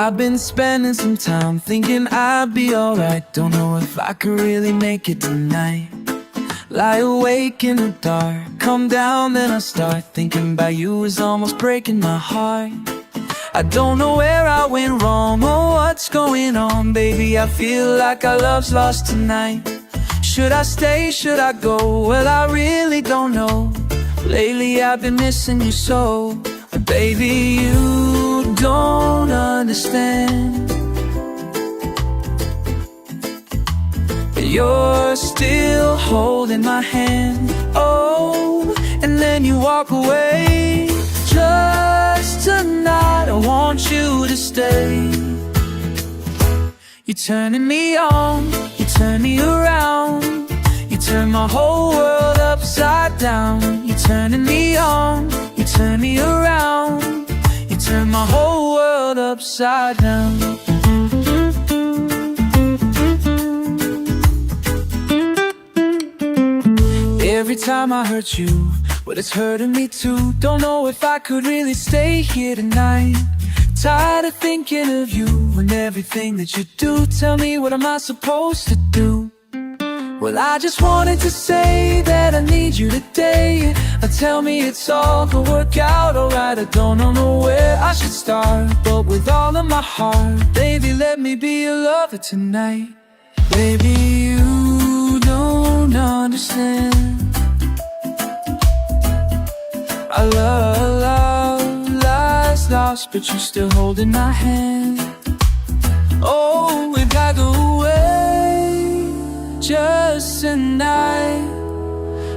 I've been spending some time thinking I'd be alright. Don't know if I could really make it tonight. Lie awake in the dark, come down then I start thinking about you is almost breaking my heart. I don't know where I went wrong or what's going on, baby, I feel like our love's lost tonight. Should I stay, should I go? Well, I really don't know. Lately I've been missing you so. But baby, you don't understand. You're still holding my hand. Oh, and then you walk away. Just tonight I want you to stay. You're turning me on, you turn me around. You turn my whole world upside down. You're turning me on, you turn me around. You turn my whole world upside down. Every time I hurt you, but it's hurting me too. Don't know if I could really stay here tonight. Tired of thinking of you and everything that you do. Tell me, what am I supposed to do? Well, I just wanted to say that I need you today. Tell me it's all gonna work out alright. I don't know where I should start, but with all of my heart, baby, let me be your lover tonight. Baby, you don't understand. Our love lies lost, but you're still holding my hand. Oh, we got away just tonight.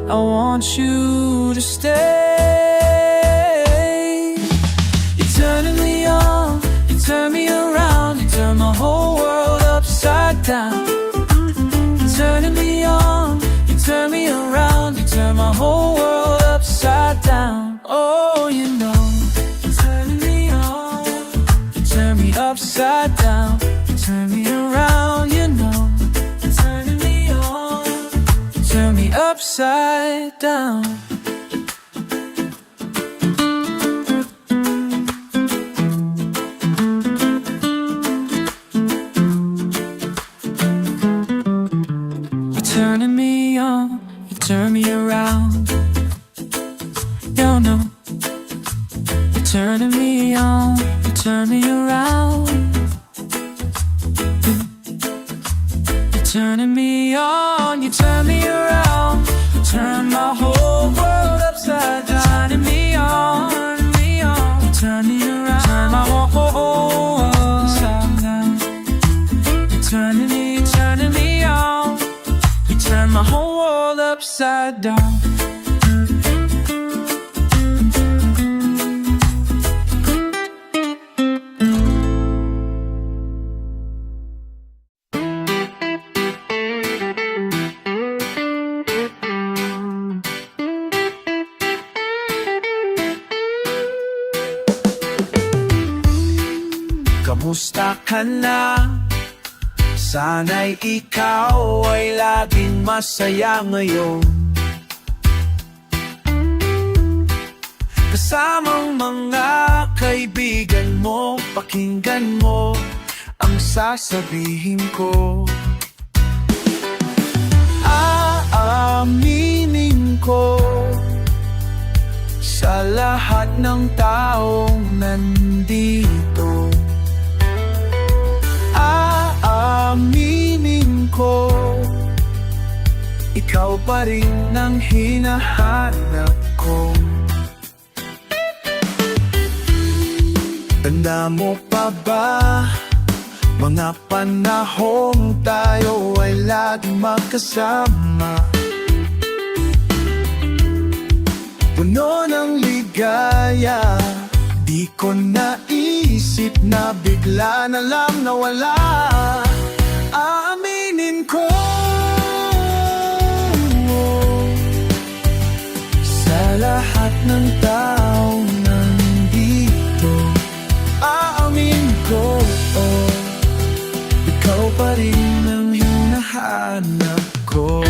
I want you to stay. You're turning me on, you turn me around. You turn my whole world upside down. You're turning me on, you turn me around. You turn my whole world upside down. Oh, you know, you're turning me on, you turn me upside down. You turn me around, you know, you're turning me on, you turn me upside down. You're turning me on, you turn me around. You know, you're turning me on, you turn me around. You're turning me on, you turn me around. You turn my whole world upside down. Turning me on, me on. You turn me around, turn my whole world upside down. You're turning me on. You turn my whole world upside down. Kamusta ka na? Sana'y ikaw ay laging masaya ngayon. Kasamang mga kaibigan mo, pakinggan mo ang sasabihin ko. Aaminin ko sa lahat ng taong nandito. Aaminin ko, ikaw pa rin ang hinahanap ko. Tanda mo pa ba, mga panahong tayo ay laging magkasama? Puno ng ligaya, di ko naisip na bigla na lang nawala. Aaminin ko, sa lahat ng taong nandito. Aamin ko, ikaw pa rin ang hinahanap ko.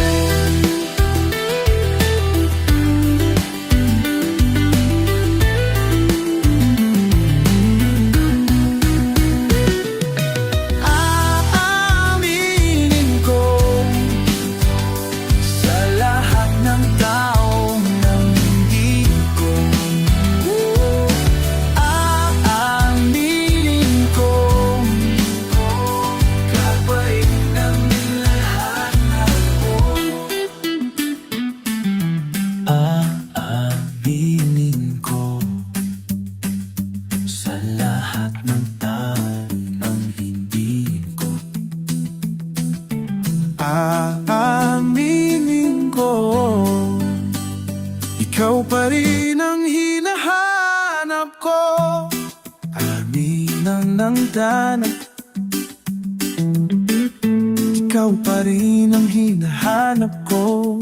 Aaminin ko, ikaw pa rin ang hinahanap ko. Aminang ng tanag, ikaw pa rin ang hinahanap ko.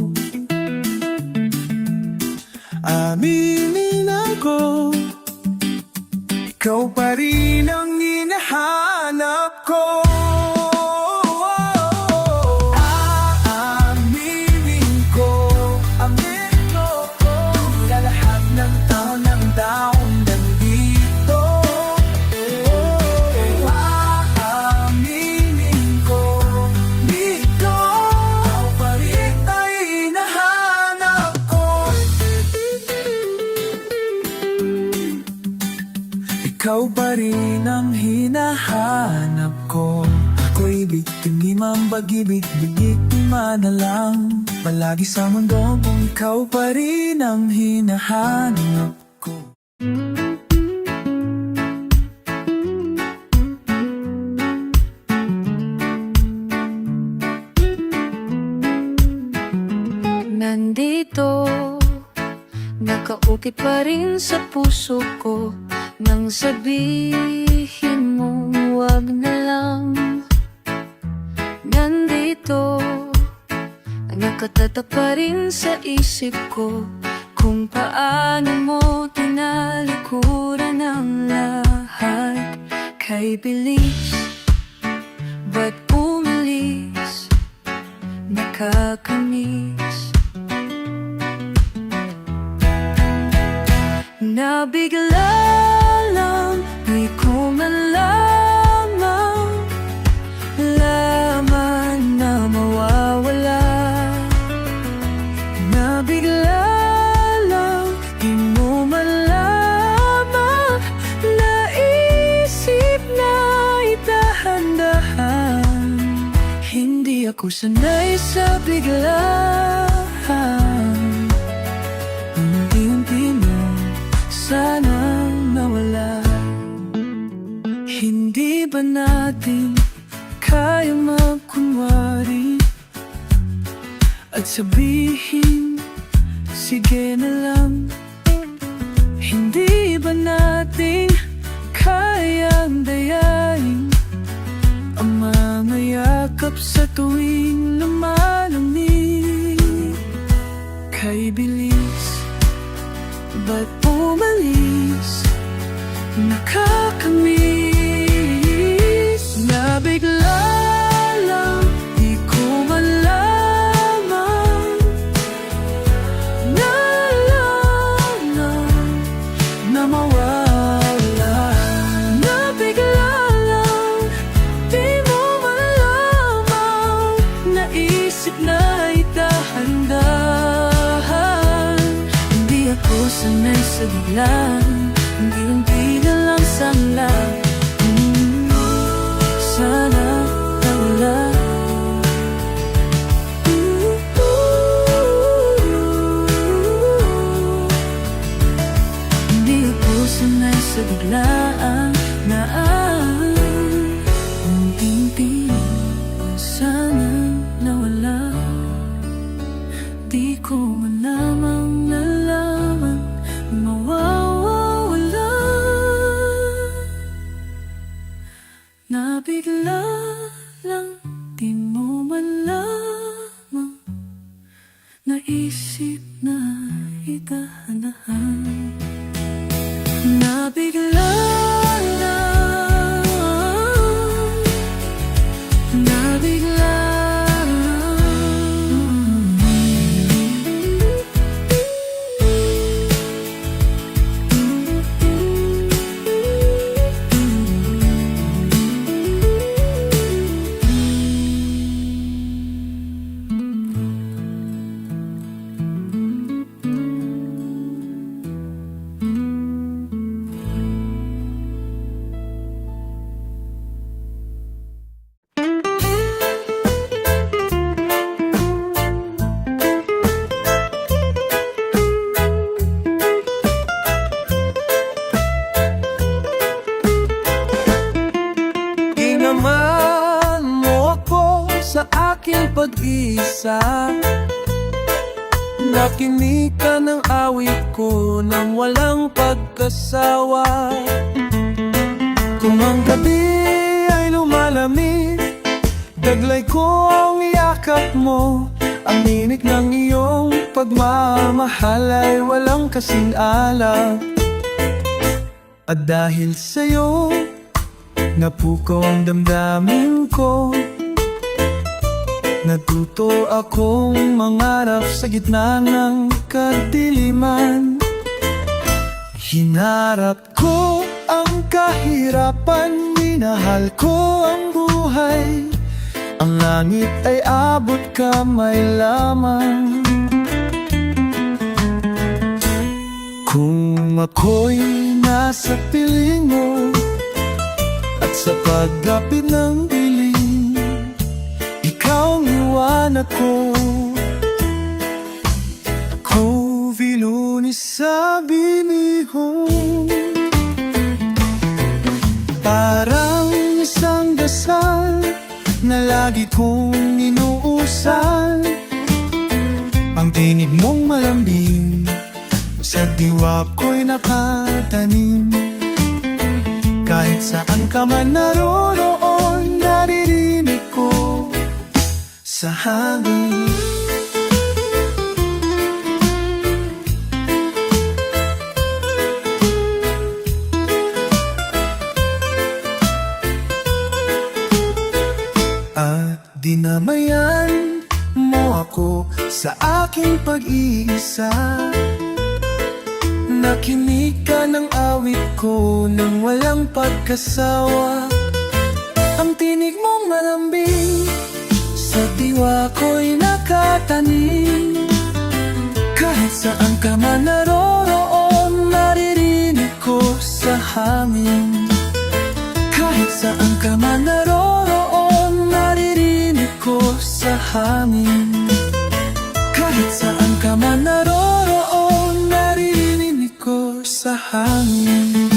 Aminin ako, ikaw pa rin ang hinahanap ko. Aaminin ko, sa lahat ng taon nandito. Aaminin ko, ikaw pa rin ang hinahanap ko. Ikaw pa rin ang hinahanap ko. Ako'y bigtingin man pag-ibig, bigtima na lang. Palagi sa mundo kung ikaw pa rin ang hinahanap ko. Nandito, nakaukit pa rin sa puso ko. Nang sabihin mo wag na lang. Nandito, nakatatak pa rin sa isip ko. Kung paano mo tinalikuran ang lahat. Kay bilis, ba't umalis? Nakakamiss. Nabigla lang, di ko malaman na mawawala. Nabigla lang, di mo malaman. Naisip na itahan-dahan. Hindi ako sanay sa biglaan. Unti-unti mo sana nawala. Hindi ba natin kaya magkunwari at sabihin, sige na lang? Hindi ba natin kayang dayain ang mga yakap sa tuwing lumalamig? Kay bilis, ba't umalis? Nakakamiss. Nabigla lang, di ko malaman. Nalaman na mawala. Nabigla lang, di mo malaman. Naisip na itahan-dahan. Hindi ako sanay sa biglaan. Hindi na lang sanla. Sana nawala. Hindi ako sanay sa biglaan na unti-unti sana nawala. Di ko man lamang nalaman mawawala. Nabigla lang, di mo man lamang. Naisip na itahan-dahan. Nabigla lang, aking pag-iisa. Nakinig ka ng awit ko nang walang pagkasawa. Kung ang gabi ay lumalamig, taglay ko ang yakap mo. Ang inig ng iyong pagmamahal ay walang kasing alab. At dahil sa'yo, napukaw ang damdamin ko. Natuto akong mangarap sa gitna ng kadiliman. Hinarap ko ang kahirapan, minahal ko ang buhay. Ang langit ay abot kamay lamang. Kung ako'y nasa piling mo at sa paglapit ng dilim, ikaw ang iwanag ko. Vilunis sa binihon, parang isang dasal na lagi kong inuusal. Ang tinig mong malambing sa diwa ko'y nakatanim. Kahit saan ka man naroroon, naririnig ko sa hangin. At dinamayan mo ako sa aking pag-iisa. Nakinig ka ng awit ko nang walang pagkasawa. Ang tinig mong malambing sa diwa ko'y nakatanim. Kahit saan ka man naroroon, naririnig ko sa hangin. Kahit saan ka man naroroon, naririnig ko sa hangin. Kahit saan ka man naroroon, naririnig ko sa hangin.